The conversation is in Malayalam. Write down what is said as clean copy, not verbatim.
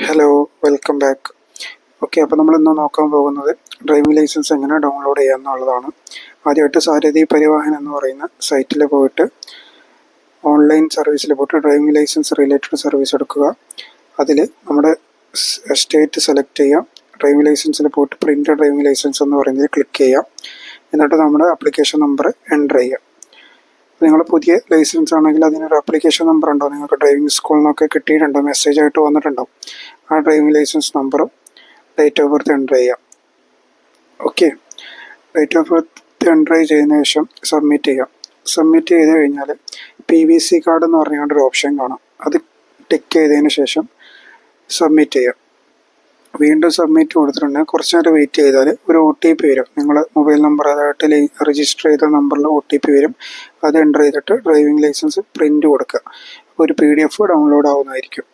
Hello, welcome back. ഓക്കെ, അപ്പോൾ നമ്മൾ ഇന്ന് നോക്കാൻ പോകുന്നത് ഡ്രൈവിംഗ് ലൈസൻസ് എങ്ങനെ ഡൗൺലോഡ് ചെയ്യുക എന്നുള്ളതാണ്. ആദ്യമായിട്ട് സാരഥി പരിവാഹൻ എന്ന് പറയുന്ന സൈറ്റിൽ പോയിട്ട് ഓൺലൈൻ സർവീസിൽ പോയിട്ട് ഡ്രൈവിംഗ് ലൈസൻസ് റിലേറ്റഡ് സർവീസ് എടുക്കുക. അതിൽ നമ്മുടെ സ്റ്റേറ്റ് സെലക്ട് ചെയ്യാം. ഡ്രൈവിംഗ് ലൈസൻസിൽ പോയിട്ട് പ്രിൻ്റ് ഡ്രൈവിംഗ് ലൈസൻസ് എന്ന് പറയുന്നത് ക്ലിക്ക് ചെയ്യാം. എന്നിട്ട് നമ്മുടെ ആപ്ലിക്കേഷൻ നമ്പർ എൻ്റർ ചെയ്യാം. നിങ്ങൾ പുതിയ ലൈസൻസ് ആണെങ്കിൽ അതിനൊരു ആപ്ലിക്കേഷൻ നമ്പർ ഉണ്ടോ, നിങ്ങൾക്ക് ഡ്രൈവിംഗ് സ്കൂളിൽ നിന്നൊക്കെ കിട്ടിയിട്ടുണ്ടോ, മെസ്സേജ് ആയിട്ട് വന്നിട്ടുണ്ടാവും. ആ ഡ്രൈവിംഗ് ലൈസൻസ് നമ്പറും ഡേറ്റ് ഓഫ് ബർത്ത് എൻ്റർ ചെയ്യാം. Okay, date of birth enter ചെയ്തതിന് ശേഷം സബ്മിറ്റ് ചെയ്യാം. സബ്മിറ്റ് ചെയ്ത് കഴിഞ്ഞാൽ PVC കാർഡ് എന്ന് പറഞ്ഞുകൊണ്ടൊരു ഓപ്ഷൻ കാണാം. അത് ടിക്ക് ചെയ്തതിന് ശേഷം സബ്മിറ്റ് ചെയ്യാം. വീണ്ടും സബ്മിറ്റ് കൊടുത്തിട്ടുണ്ടെങ്കിൽ കുറച്ച് നേരം വെയിറ്റ് ചെയ്താൽ ഒരു OTP വരും. നിങ്ങൾ മൊബൈൽ നമ്പർ അതായിട്ട് രജിസ്റ്റർ ചെയ്ത നമ്പറിൽ OTP വരും. അത് എൻ്റർ ചെയ്തിട്ട് ഡ്രൈവിംഗ് ലൈസൻസ് പ്രിൻ്റ് കൊടുക്കുക. ഒരു PDF ഡൗൺലോഡ് ആവുന്നതായിരിക്കും.